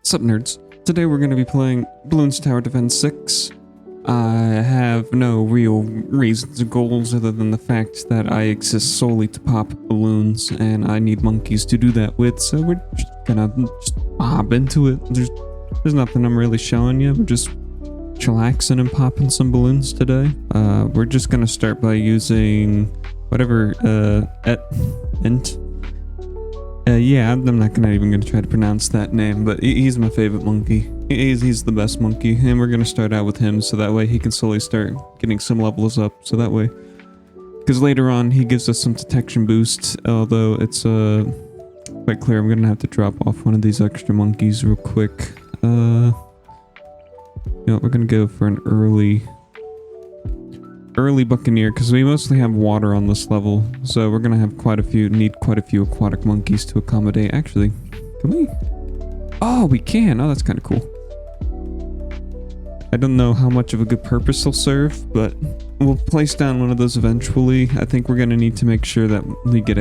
What's up, nerds? Today we're going to be playing Bloons Tower Defense 6. I have no real reasons or goals other than the fact that I exist solely to pop balloons, and I need monkeys to do that with, so we're just gonna hop into it. There's nothing I'm really showing you. We're just chillaxing and popping some balloons today. We're just gonna start by using whatever, yeah, I'm not even gonna try to pronounce that name, but he's my favorite monkey. He's the best monkey, and we're gonna start out with him so that way he can slowly start getting some levels up, so that way, because later on he gives us some detection boosts, although it's quite clear I'm gonna have to drop off one of these extra monkeys real quick. You know, we're gonna go for an early buccaneer because we mostly have water on this level, so we're gonna have need quite a few aquatic monkeys to accommodate. Actually, can we? Oh, we can. Oh, that's kind of cool. I don't know how much of a good purpose they'll serve, but we'll place down one of those eventually. I think we're gonna need to make sure that we get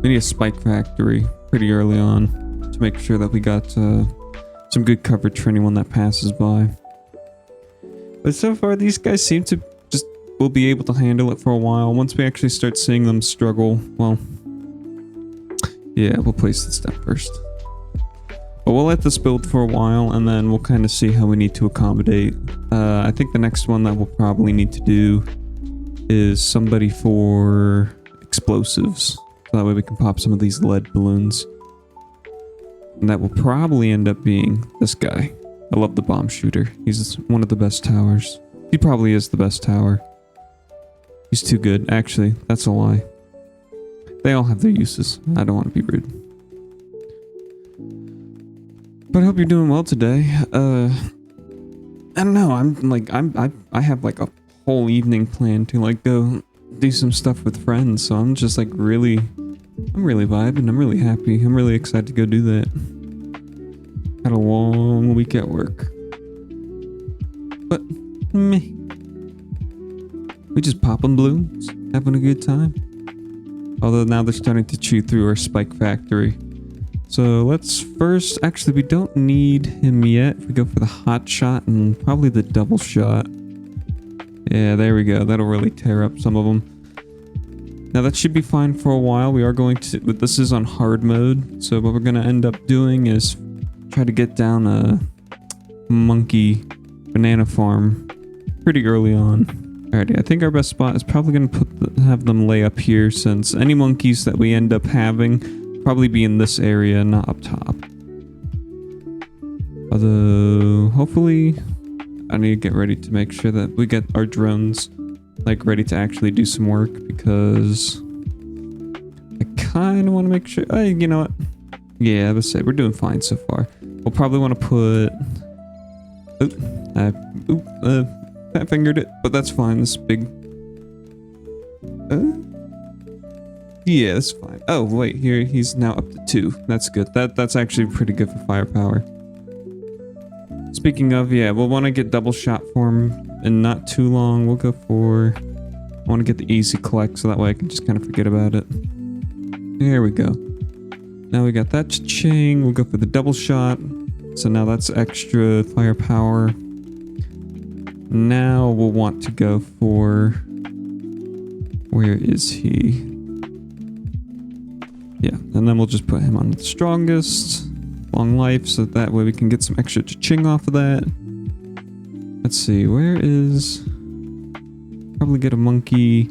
we need a spike factory pretty early on to make sure that we got some good coverage for anyone that passes by. But so far, these guys seem to we'll be able to handle it for a while. Once we actually start seeing them struggle, well, yeah, we'll place this down first. But we'll let this build for a while, and then we'll kind of see how we need to accommodate. I think the next one that we'll probably need to do is somebody for explosives. So that way we can pop some of these lead balloons. And that will probably end up being this guy. I love the bomb shooter. He's one of the best towers. He probably is the best tower. He's too good. Actually, that's a lie. They all have their uses. I don't want to be rude. But I hope you're doing well today. I don't know. I have like a whole evening planned to like go do some stuff with friends. So I'm just like I'm really vibing. I'm really happy. I'm really excited to go do that. Had a long week at work. But meh. We just popping balloons, having a good time. Although now they're starting to chew through our spike factory. So let's first, actually we don't need him yet. If we go for the hot shot and probably the double shot. Yeah, there we go. That'll really tear up some of them. Now that should be fine for a while. We are going to, but this is on hard mode. So what we're going to end up doing is try to get down a monkey banana farm pretty early on. Alrighty, I think our best spot is probably going to have them lay up here, since any monkeys that we end up having probably be in this area, not up top. Although, hopefully, I need to get ready to make sure that we get our drones like ready to actually do some work, because I kind of want to make sure. You know what? Yeah, let's say we're doing fine so far. We'll probably want to put. I fingered it, but that's fine. This big. Yeah, that's fine. Oh wait, here he's now up to 2. That's good. That's actually pretty good for firepower. Speaking of, yeah, we'll want to get double shot for him in not too long. We'll go for. I want to get the easy collect so that way I can just kind of forget about it. There we go. Now we got that cha-ching. We'll go for the double shot. So now that's extra firepower. Now we'll want to go for. Where is he? Yeah, and then we'll just put him on the strongest. Long life, so that way we can get some extra cha-ching off of that. Let's see, where is. Probably get a monkey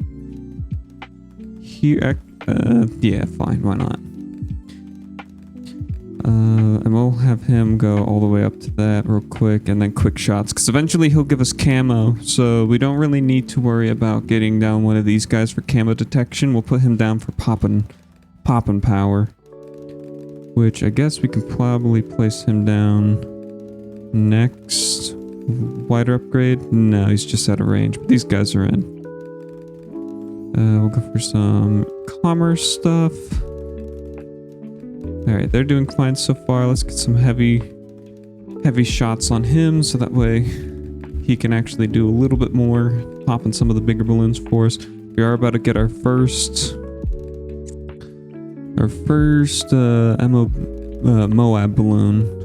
here. Yeah, fine, why not? And we'll have him go all the way up to that real quick, and then quick shots, because eventually he'll give us camo, so we don't really need to worry about getting down one of these guys for camo detection. We'll put him down for poppin' power, which I guess we can probably place him down next. Wider upgrade? No, he's just out of range, but these guys are in. We'll go for some commerce stuff. Alright, they're doing fine so far. Let's get some heavy shots on him, so that way he can actually do a little bit more, popping some of the bigger balloons for us. We are about to get our first our first Moab balloon.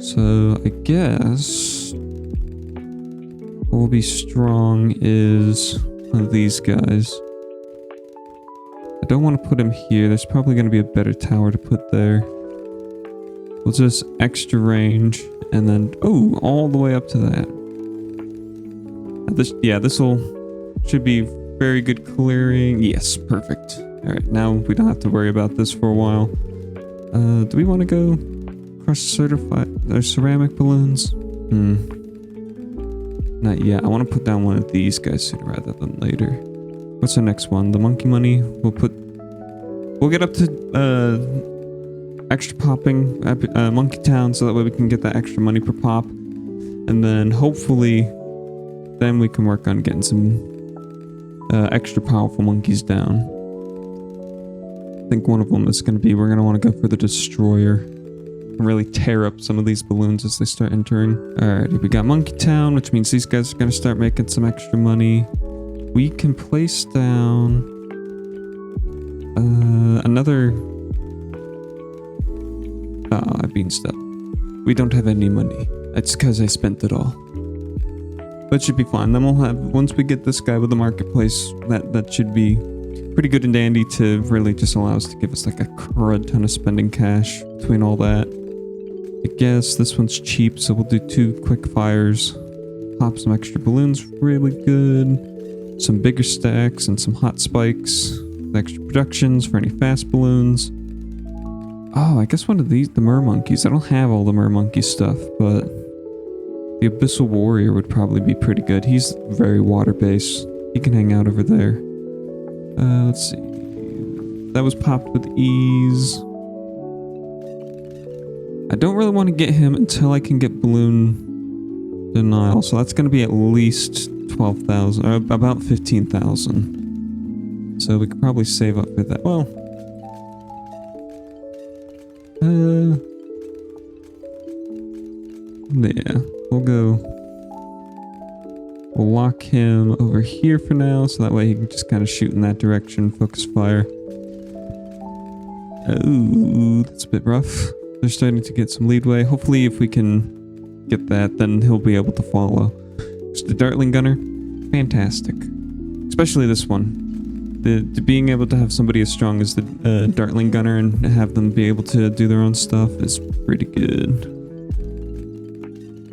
So I guess what will be strong is one of these guys. I don't want to put him here. There's probably going to be a better tower to put there. We'll just extra range and then all the way up to that. This should be very good clearing. Yes, perfect. All right, now we don't have to worry about this for a while. Do we want to go crush certified or ceramic balloons? Not yet. I want to put down one of these guys sooner rather than later. What's our next one? The monkey money. We'll get up to extra popping monkey town, so that way we can get that extra money per pop, and then hopefully then we can work on getting some extra powerful monkeys down. I think one of them is going to be, we're going to want to go for the destroyer and really tear up some of these balloons as they start entering. Alrighty, we got monkey town, which means these guys are going to start making some extra money. We can place down another I've been stuck. We don't have any money. It's because I spent it all. But it should be fine. Then we'll have, once we get this guy with the marketplace, that should be pretty good and dandy to really just allow us to give us like a crud ton of spending cash between all that. I guess this one's cheap, so we'll do 2 quick fires. Pop some extra balloons really good. Some bigger stacks and some hot spikes. Extra productions for any fast balloons. Oh, I guess one of these, the mer monkeys. I don't have all the mer monkey stuff, but the abyssal warrior would probably be pretty good. He's very water based. He can hang out over there. Let's see. That was popped with ease. I don't really want to get him until I can get balloon denial. So that's going to be at least 12,000 or about 15,000. So we could probably save up for that. Well, yeah, we'll lock him over here for now, so that way he can just kind of shoot in that direction, focus fire. Oh, that's a bit rough. They're starting to get some leadway. Hopefully if we can get that, then he'll be able to follow. Just the Dartling Gunner, fantastic. Especially this one. The being able to have somebody as strong as the Dartling Gunner and have them be able to do their own stuff is pretty good.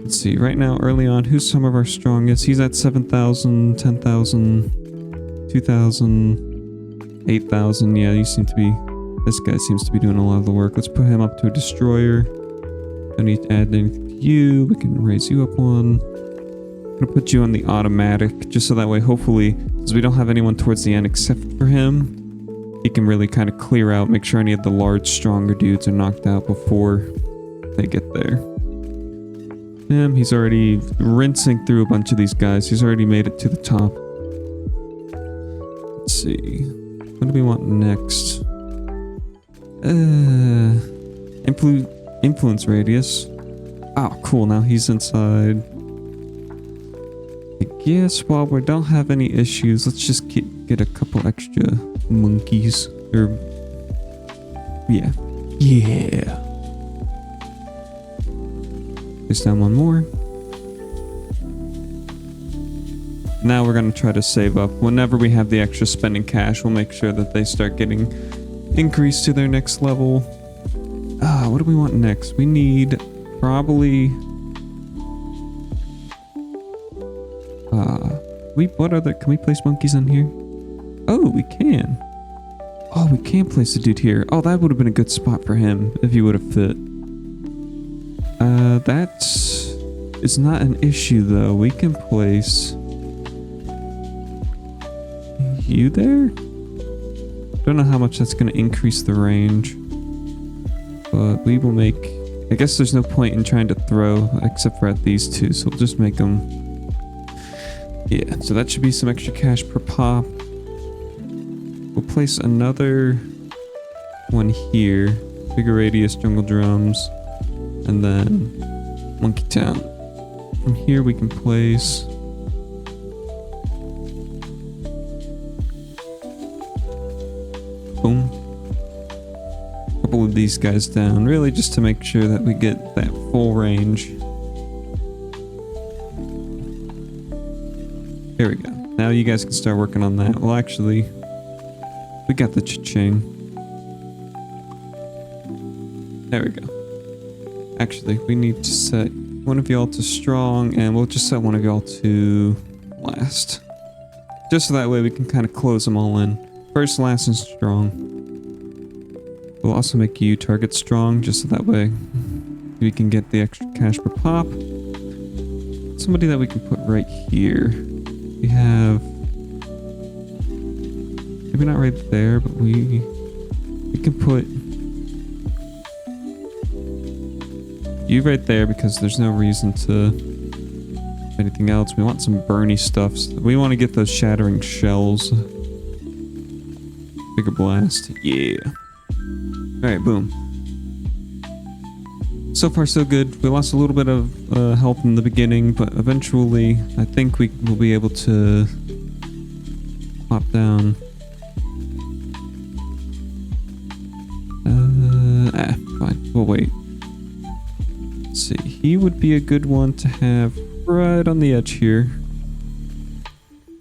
Let's see, right now, early on, who's some of our strongest? He's at 7,000, 10,000, 2,000, 8,000. Yeah, you seem to be... This guy seems to be doing a lot of the work. Let's put him up to a destroyer. Don't need to add anything to you. We can raise you up one. I'm gonna put you on the automatic, just so that way, hopefully, because we don't have anyone towards the end except for him, he can really kind of clear out, make sure any of the large, stronger dudes are knocked out before they get there. He's already rinsing through a bunch of these guys. He's already made it to the top. Let's see. What do we want next? Influence radius. Oh, cool. Now he's inside. I guess while we don't have any issues, let's just get a couple extra monkeys. Or yeah. Place down one more. Now we're gonna try to save up. Whenever we have the extra spending cash, we'll make sure that they start getting increased to their next level. What do we want next? We need probably... Can we place monkeys on here? Oh, we can. Oh, we can place a dude here. Oh, that would have been a good spot for him if he would have fit. That is not an issue though. We can place you there. Don't know how much that's going to increase the range, but we will make... I guess there's no point in trying to throw except for at these two, so we'll just make them... Yeah, so that should be some extra cash per pop. We'll place another one here. Bigger radius, jungle drums, and then Monkey Town. From here we can place... Boom. of these guys down, really just to make sure that we get that full range. There we go. Now you guys can start working on that. Well, actually, we got the cha-ching. There we go. Actually, we need to set one of y'all to strong, and we'll just set one of y'all to last. Just so that way we can kind of close them all in. First, last, and strong. We'll also make you target strong, just so that way we can get the extra cash per pop. Somebody that we can put right here. We have... maybe not right there, but we can put you right there because there's no reason to anything else. We want some Bernie stuffs. We want to get those shattering shells. Bigger blast. Yeah. Alright, boom. So far so good. We lost a little bit of health in the beginning, but eventually I think we will be able to pop down. Fine. We'll wait. Let's see. He would be a good one to have right on the edge here.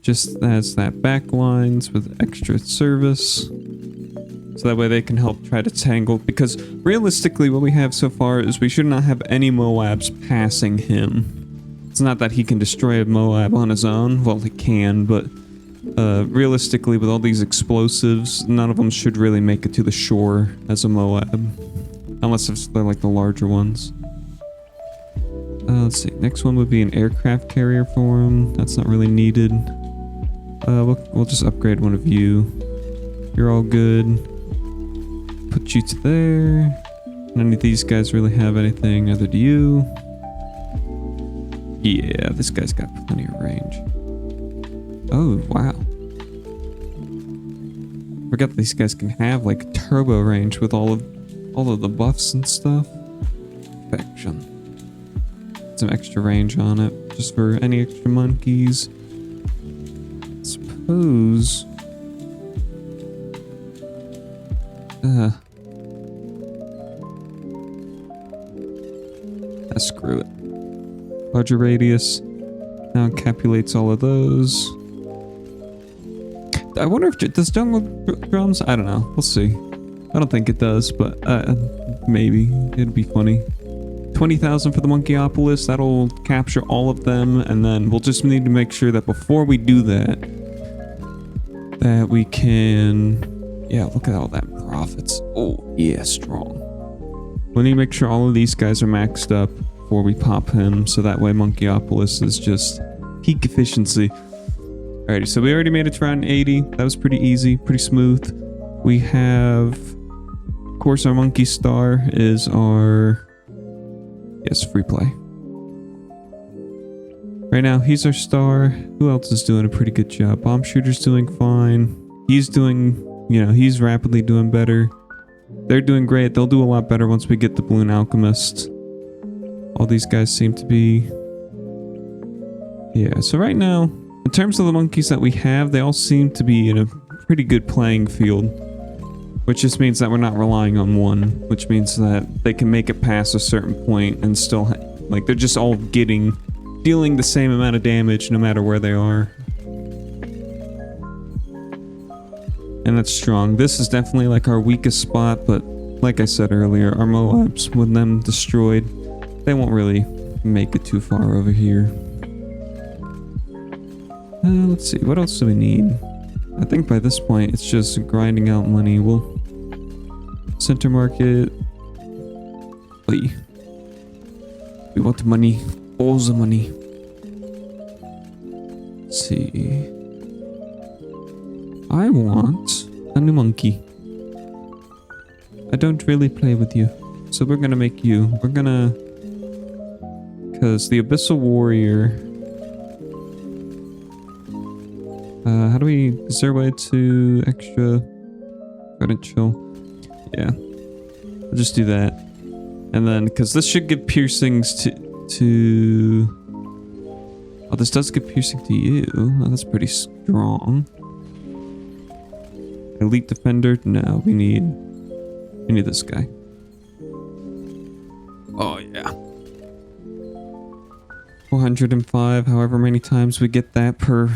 Just as that back lines with extra service. So that way they can help try to tangle. Because realistically what we have so far is we should not have any Moabs passing him. It's not that he can destroy a Moab on his own. Well, he can, but realistically with all these explosives, none of them should really make it to the shore as a Moab. Unless if they're like the larger ones. Let's see. Next one would be an aircraft carrier for him. That's not really needed. We'll just upgrade one of you. You're all good. Put you to there. None of these guys really have anything, neither do you. Yeah, this guy's got plenty of range. Oh, wow. Forgot these guys can have like turbo range with all of the buffs and stuff. Perfection. Some extra range on it, just for any extra monkeys. Suppose. Screw it. Larger radius. Now encapsulates all of those. I wonder if does jungle drums? I don't know. We'll see. I don't think it does, but maybe it'd be funny. 20,000 for the Monkeyopolis. That'll capture all of them, and then we'll just need to make sure that before we do that, that we can. Yeah, look at all that profits. Oh yeah, strong. We need to make sure all of these guys are maxed up before we pop him, so that way Monkeyopolis is just peak efficiency. Alrighty, so we already made it to round 80. That was pretty easy, pretty smooth. We have, of course, our monkey star is our, yes, free play. Right now, he's our star. Who else is doing a pretty good job? Bomb shooter's doing fine. He's doing, you know, he's rapidly doing better. They're doing great. They'll do a lot better once we get the Bloon Alchemist. All these guys seem to be... yeah, so right now, in terms of the monkeys that we have, they all seem to be in a pretty good playing field. Which just means that we're not relying on one. Which means that they can make it past a certain point and still... like, they're just all dealing the same amount of damage no matter where they are. And that's strong. This is definitely like our weakest spot, but like I said earlier, our Moabs, with them destroyed, they won't really make it too far over here. Let's see, what else do we need? I think by this point, it's just grinding out money. We'll... center market... we want the money. All the money. Let's see... I want a new monkey. I don't really play with you, so we're gonna make you. We're gonna... because the Abyssal Warrior... how do we... is there a way to extra credential? Yeah. I'll just do that. And then, because this should give piercings to... oh, this does give piercing to you. Oh, that's pretty strong. Elite defender? No, we need this guy. Oh, yeah. 405, however many times we get that per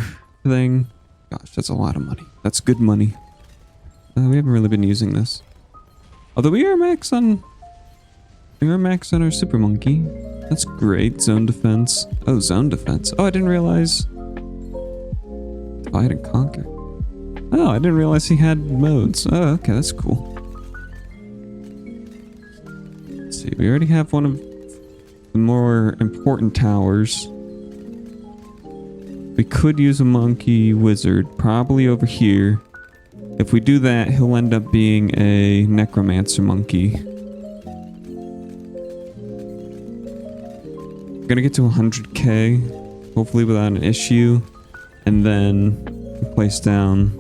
thing. Gosh, that's a lot of money. That's good money. We haven't really been using this. Although we are max on our super monkey. That's great. Zone defense. Oh, zone defense. Oh, I didn't realize. Divide and conquer. Oh, I didn't realize he had modes. Oh, okay, that's cool. Let's see, we already have one of the more important towers. We could use a monkey wizard, probably over here. If we do that, he'll end up being a necromancer monkey. We're gonna get to 100k, hopefully without an issue, and then place down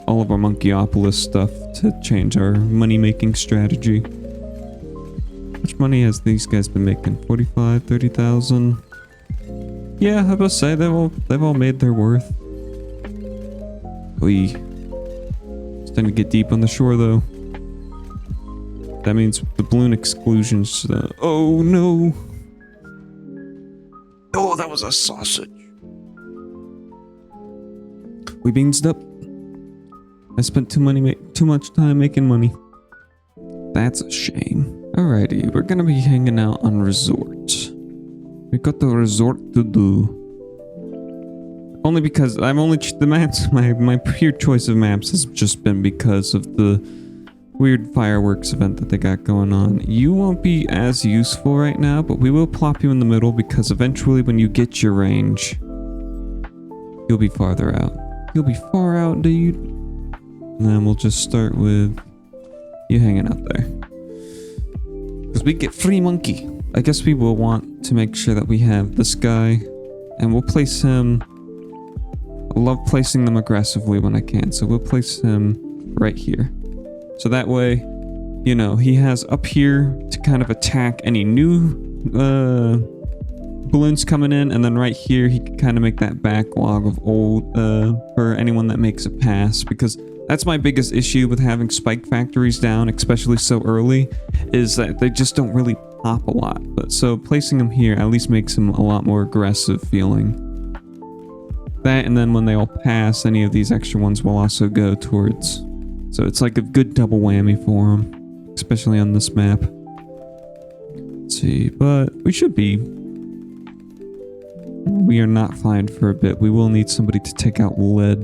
all of our Monkeyopolis stuff to change our money-making strategy. How much money has these guys been making? 45, 30,000? Yeah, I must say they've all made their worth. It's time to get deep on the shore, though. That means the balloon exclusions. Oh no! Oh, that was a sausage. We beansed up. I spent too much time making money. That's a shame. Alrighty, we're gonna be hanging out on resort. We got the resort to do. Only because the maps, my pure choice of maps has just been because of the weird fireworks event that they got going on. You won't be as useful right now, but we will plop you in the middle because eventually when you get your range, you'll be farther out. You'll be far out, dude. And then we'll just start with you hanging out there. Because we get free monkey. I guess we will want to make sure that we have this guy. And we'll place him... I love placing them aggressively when I can. So we'll place him right here. So that way, you know, he has up here to kind of attack any new balloons coming in. And then right here, he can kind of make that backlog of old for anyone that makes a pass. Because that's my biggest issue with having spike factories down, especially so early, is that they just don't really pop a lot. But so placing them here at least makes them a lot more aggressive feeling. That, and then when they all pass, any of these extra ones will also go towards. So it's like a good double whammy for them, especially on this map. Let's see, but we should be. We are not fine for a bit. We will need somebody to take out lead.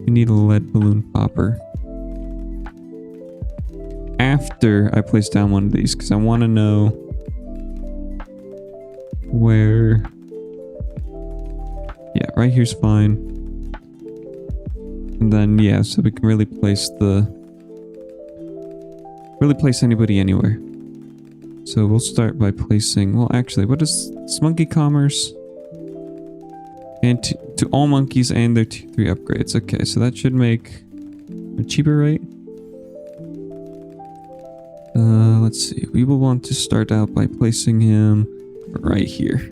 We need a lead balloon popper. After I place down one of these, because I want to know where... Yeah, right here's fine. And then, yeah, so we can really place anybody anywhere. So we'll start by placing... Well, actually, what is monkey commerce? And to all monkeys and their 2-3 upgrades. Okay, so that should make a cheaper rate. Let's see. We will want to start out by placing him right here.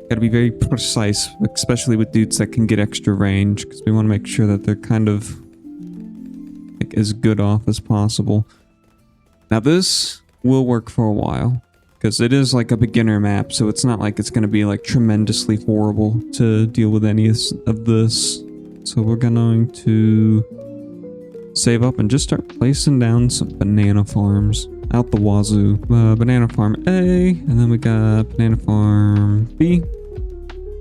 Gotta be very precise, especially with dudes that can get extra range, because we want to make sure that they're kind of like as good off as possible. Now this will work for a while, because it is like a beginner map, so it's not like it's going to be like tremendously horrible to deal with any of this. So we're going to save up and just start placing down some banana farms out the wazoo. Banana farm A, and then we got banana farm B.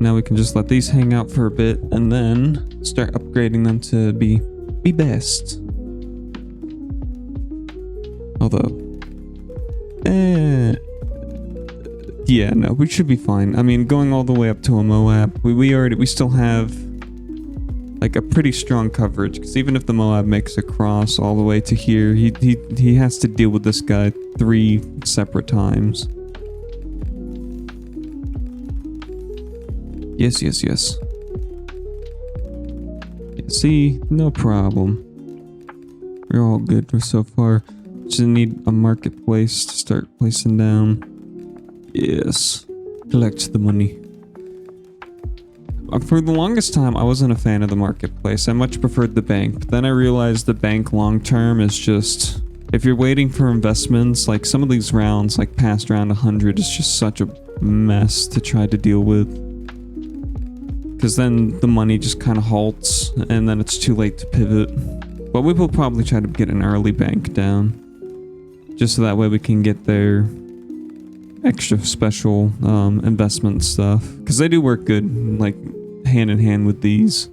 Now we can just let these hang out for a bit and then start upgrading them to be best. Although, yeah, no, we should be fine. I mean, going all the way up to a Moab, we still have like a pretty strong coverage, because even if the Moab makes a cross all the way to here, he has to deal with this guy 3 separate times. Yes. Yeah, see, no problem. We're all good for so far. Just need a marketplace to start placing down. Yes. Collect the money. For the longest time, I wasn't a fan of the marketplace. I much preferred the bank. But then I realized the bank long term is just If you're waiting for investments, like some of these rounds, like past round 100, is just such a mess to try to deal with. Because then the money just kind of halts, and then it's too late to pivot. But we will probably try to get an early bank down. Just so that way we can get their extra special investment stuff. Because they do work good, like hand in hand with these.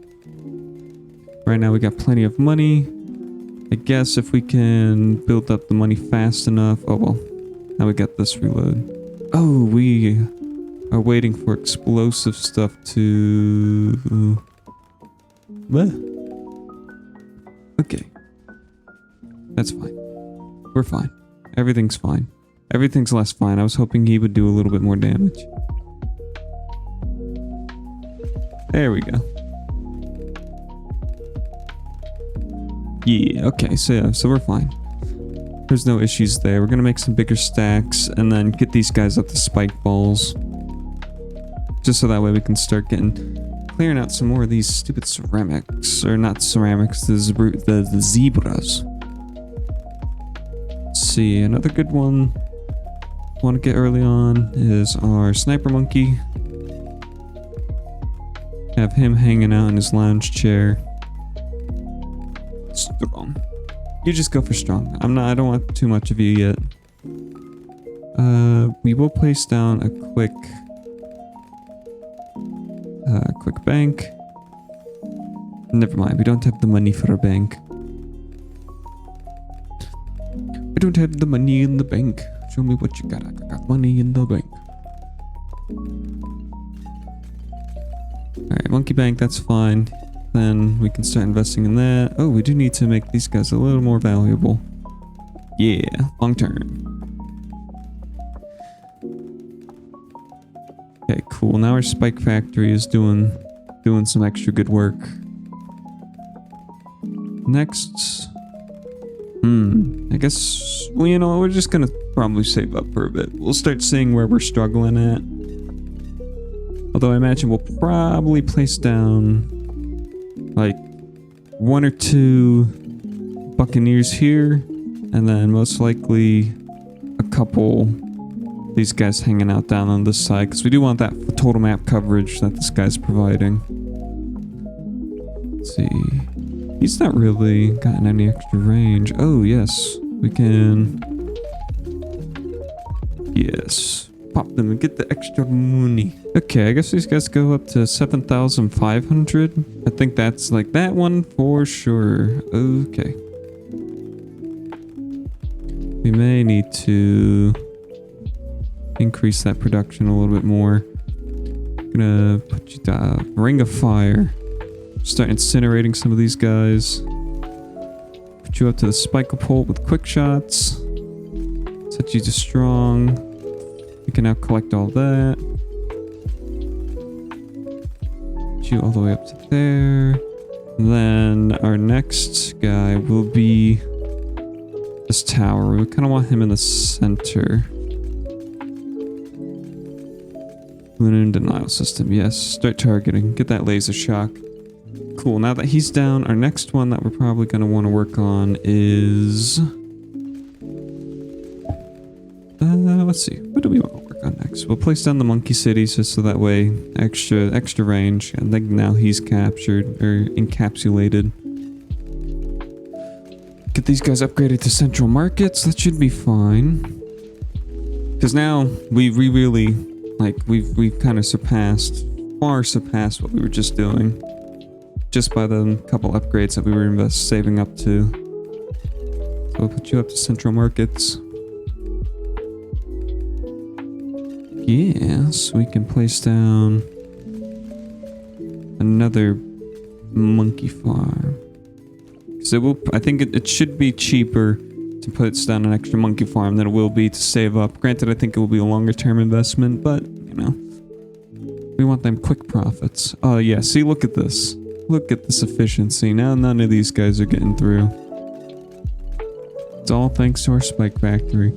Right now we got plenty of money. I guess if we can build up the money fast enough. Oh well, now we got this reload. Oh, we are waiting for explosive stuff to... What? Okay. That's fine. We're fine. Everything's fine. Everything's less fine. I was hoping he would do a little bit more damage. There we go. Yeah, okay, so we're fine. There's no issues there. We're gonna make some bigger stacks and then get these guys up to spike balls. Just so that way we can start clearing out some more of these stupid ceramics. Or not ceramics, the zebras. Let's see, another good one want to get early on is our sniper monkey. Have him hanging out in his lounge chair. Strong. You just go for strong. I don't want too much of you yet. We will place down a quick bank. Never mind, we don't have the money for a bank. I don't have the money in the bank. Show me what you got. I got money in the bank. Alright, monkey bank, that's fine. Then we can start investing in that. Oh, we do need to make these guys a little more valuable. Yeah, long term. Okay, cool. Now our spike factory is doing some extra good work. Next. I guess, well, you know, we're just gonna probably save up for a bit. We'll start seeing where we're struggling at. Although I imagine we'll probably place down like 1 or 2 Buccaneers here, and then most likely a couple these guys hanging out down on this side, because we do want that total map coverage that this guy's providing. Let's see. He's not really gotten any extra range. Oh, yes. We can... Yes. Pop them and get the extra money. Okay, I guess these guys go up to 7,500. I think that's like that one for sure. Okay. We may need to increase that production a little bit more. I'm gonna put you down. Ring of Fire. Start incinerating some of these guys. Put you up to the spike pole with quick shots. Set you to strong. We can now collect all that. Put you all the way up to there. Then our next guy will be this tower. We kind of want him in the center. Bloon denial system. Yes, start targeting. Get that laser shock. Cool. Now that he's down, our next one that we're probably going to want to work on is... let's see. What do we want to work on next? We'll place down the monkey cities just so that way extra range. And then now he's captured or encapsulated. Get these guys upgraded to central markets. That should be fine. Because now we really like we've kind of far surpassed what we were just doing. Just by the couple upgrades that we were saving up to. So we'll put you up to central markets. Yes, we can place down another monkey farm. So it will, I think it should be cheaper to put down an extra monkey farm than it will be to save up. Granted, I think it will be a longer term investment, but you know, we want them quick profits. Oh yeah, see, look at this. Look at this efficiency. Now none of these guys are getting through. It's all thanks to our spike factory.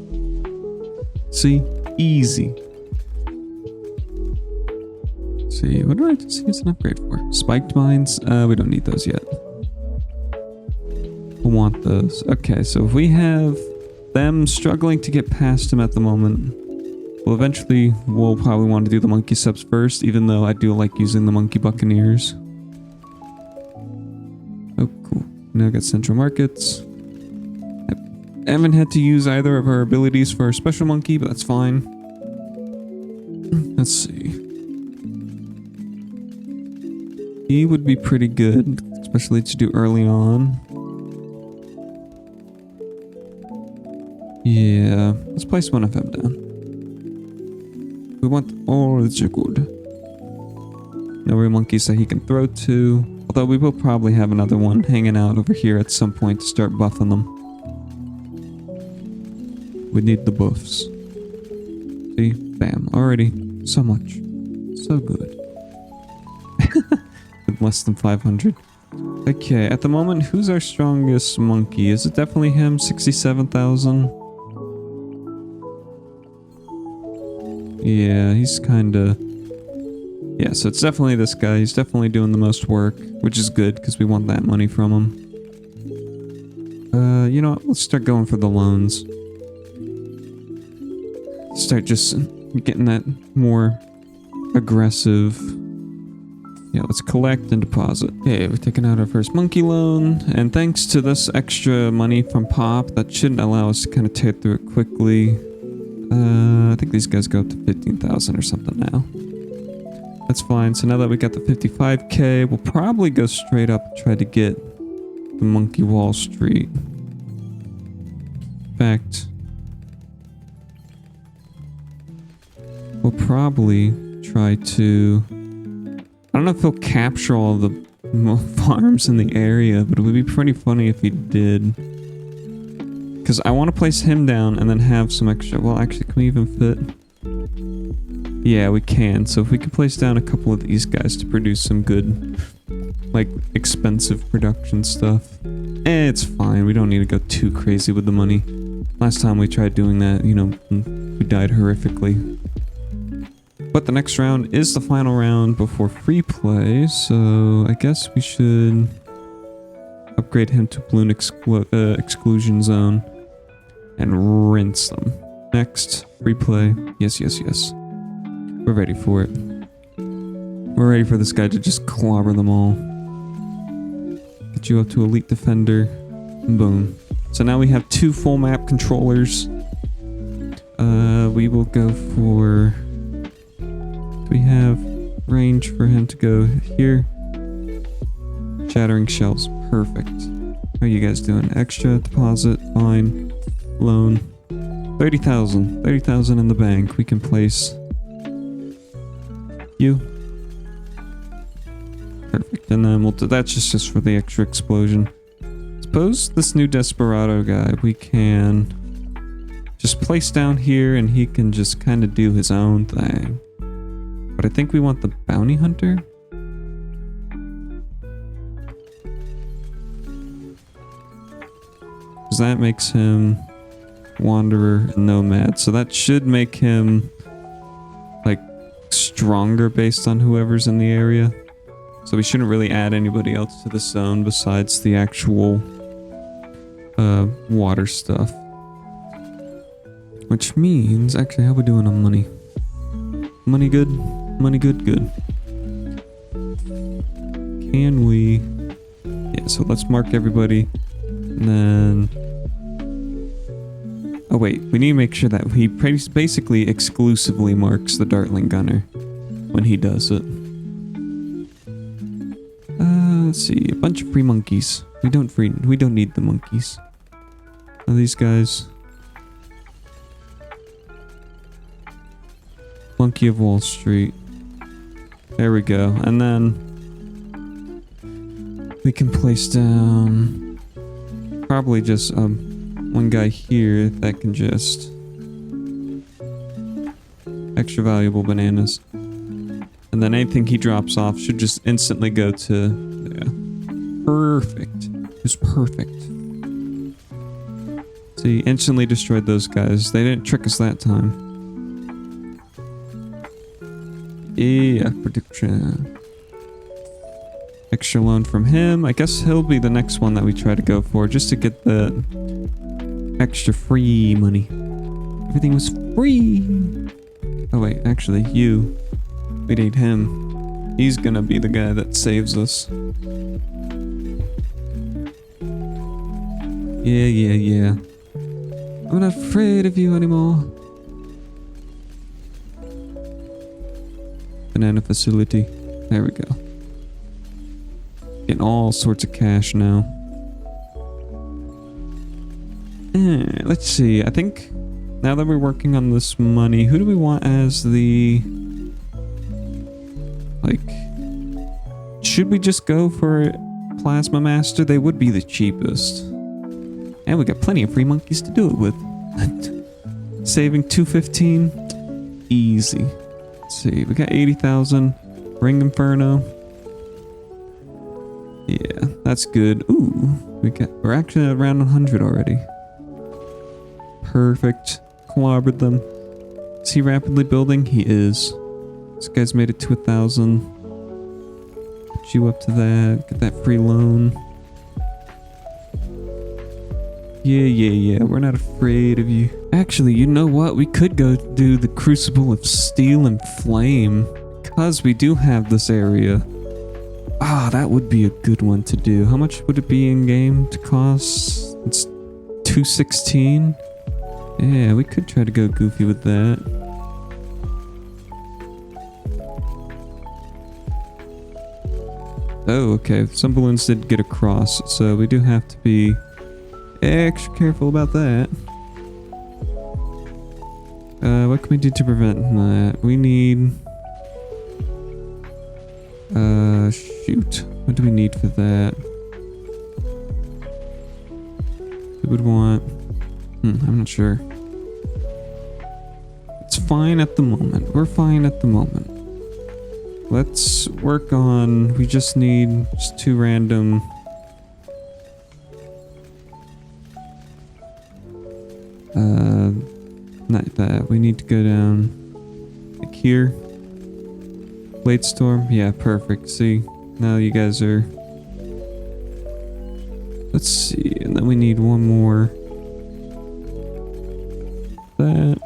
See? Easy. Let's see, what do I see as an upgrade for? Spiked mines? We don't need those yet. We'll want those. Okay, so if we have them struggling to get past him at the moment. Well, eventually we'll probably want to do the monkey subs first, even though I do like using the monkey buccaneers. Oh, cool. Now I got central markets. I haven't had to use either of our abilities for our special monkey, but that's fine. Let's see. He would be pretty good, especially to do early on. Yeah, let's place one of him down. We want all the good. No monkeys that he can throw to. Although we will probably have another one hanging out over here at some point to start buffing them. We need the buffs. See? Bam. Already. So much. So good. With less than 500. Okay, at the moment, who's our strongest monkey? Is it definitely him? 67,000? Yeah, he's kinda... Yeah, so it's definitely this guy. He's definitely doing the most work, which is good, because we want that money from him. You know what? Let's start going for the loans. Start just getting that more aggressive... Yeah, let's collect and deposit. Okay, we've taken out our first monkey loan, and thanks to this extra money from Pop, that should allow us to kind of tear through it quickly. I think these guys go up to 15,000 or something now. That's fine. So now that we got the 55k, we'll probably go straight up and try to get the Monkey Wall Street. In fact, we'll probably try to... I don't know if he'll capture all the farms in the area, but it would be pretty funny if he did. Because I want to place him down and then have some extra... Well, actually, can we even fit? Yeah, we can. So if we can place down a couple of these guys to produce some good, like, expensive production stuff. It's fine. We don't need to go too crazy with the money. Last time we tried doing that, you know, we died horrifically. But the next round is the final round before free play, so I guess we should upgrade him to Bloon exclusion zone and rinse them. Next, free play. Yes, yes, yes. We're ready for it. We're ready for this guy to just clobber them all. Get you up to elite defender. Boom. So now we have 2 full map controllers. We will go for... Do we have range for him to go here? Shattering shells. Perfect. How are you guys doing? Extra deposit. Fine. Loan. 30,000. 30,000 in the bank. We can place you. Perfect. And then we'll do that's just for the extra explosion. Suppose this new Desperado guy we can just place down here and he can just kind of do his own thing. But I think we want the bounty hunter. Because that makes him wanderer and nomad. So that should make him like stronger based on whoever's in the area. So we shouldn't really add anybody else to the zone besides the actual water stuff. Which means, actually, how are we doing on money? Money good? Money good? Good. Can we... Yeah, so let's mark everybody. And then... Oh wait, we need to make sure that he basically exclusively marks the Dartling Gunner when he does it. Let's see, a bunch of free monkeys. We don't need the monkeys. Are these guys... Monkey of Wall Street. There we go. And then we can place down probably just one guy here that can just extra valuable bananas. And then anything he drops off should just instantly go to yeah. Perfect. It's perfect. See, instantly destroyed those guys. They didn't trick us that time. Yeah, prediction. Extra loan from him. I guess he'll be the next one that we try to go for, just to get the extra free money. Everything was free. Oh wait, actually, we need him. He's gonna be the guy that saves us. Yeah. I'm not afraid of you anymore. Banana facility. There we go. Getting all sorts of cash now. Let's see. I think now that we're working on this money, who do we want as the... Like... Should we just go for Plasma Master? They would be the cheapest. And we got plenty of free monkeys to do it with. Saving 215. Easy. Let's see. We got 80,000. Ring Inferno. Yeah, that's good. Ooh, we're actually at around 100 already. Perfect. Clobbered them. Is he rapidly building? He is. This guy's made it to 1,000. Put you up to that. Get that free loan. Yeah. We're not afraid of you. Actually, you know what? We could go do the Crucible of Steel and Flame. Because we do have this area. Ah, that would be a good one to do. How much would it be in game to cost? It's 216. Yeah, we could try to go goofy with that. Oh, okay. Some balloons did get across, so we do have to be extra careful about that. What can we do to prevent that? We need... shoot. What do we need for that? We would want... I'm not sure. It's fine at the moment. We're fine at the moment. Let's work on... We just need just 2 random... Not that. We need to go down... Like here. Blade Storm? Yeah, perfect. See? Now you guys are... Let's see. And then we need one more. That.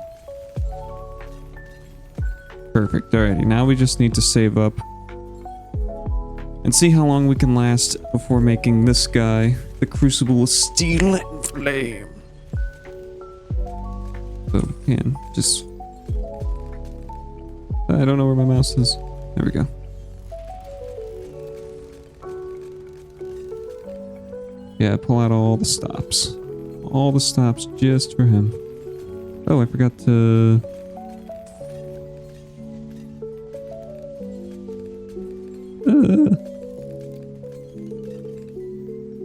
Perfect. Alrighty. Now we just need to save up. And see how long we can last before making this guy the Crucible of Steel and Flame. So we can just... I don't know where my mouse is. There we go. Yeah, pull out all the stops. All the stops just for him. Oh, I forgot to...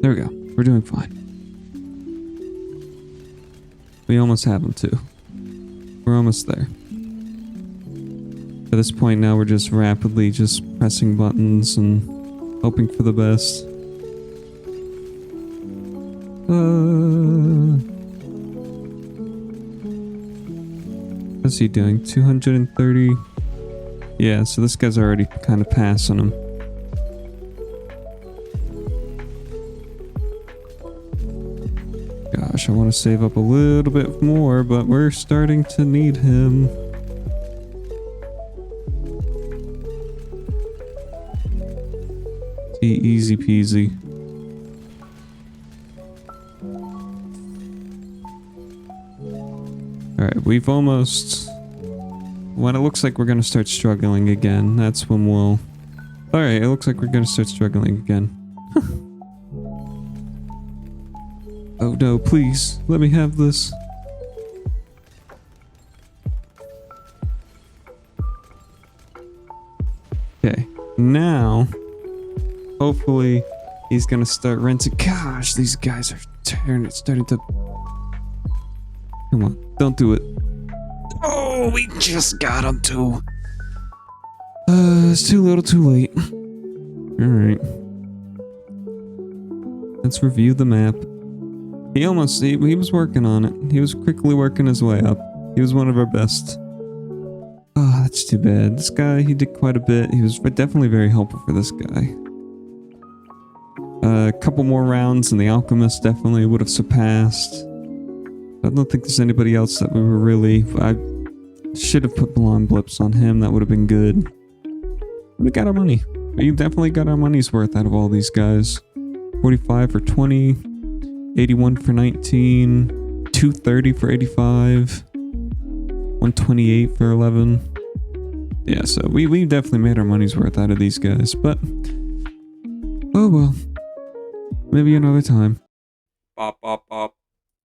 There we go. We're doing fine. We almost have them too. We're almost there. At this point now we're just rapidly just pressing buttons and hoping for the best. What's he doing? 230? Yeah, so this guy's already kind of passing him. Gosh, I want to save up a little bit more, but we're starting to need him. Easy peasy. Alright, we've almost... When it looks like we're gonna start struggling again, that's when we'll... Alright, it looks like we're gonna start struggling again. Oh no, please, let me have this. Okay, now... Hopefully, he's gonna start renting. Gosh, these guys are starting to... Come on, don't do it. Oh, we just got him too. It's too little too late. Alright. Let's review the map. He was working on it. He was quickly working his way up. He was one of our best. Oh, that's too bad. This guy, he did quite a bit. He was definitely very helpful for this guy. A couple more rounds and the Alchemist definitely would have surpassed. I don't think there's anybody else that we were really... I should have put blonde blips on him. That would have been good. We got our money. We definitely got our money's worth out of all these guys. 45 for 20. 81 for 19. 230 for 85. 128 for 11. Yeah, so we definitely made our money's worth out of these guys, but... Oh well. Maybe another time. Bop, bop, bop.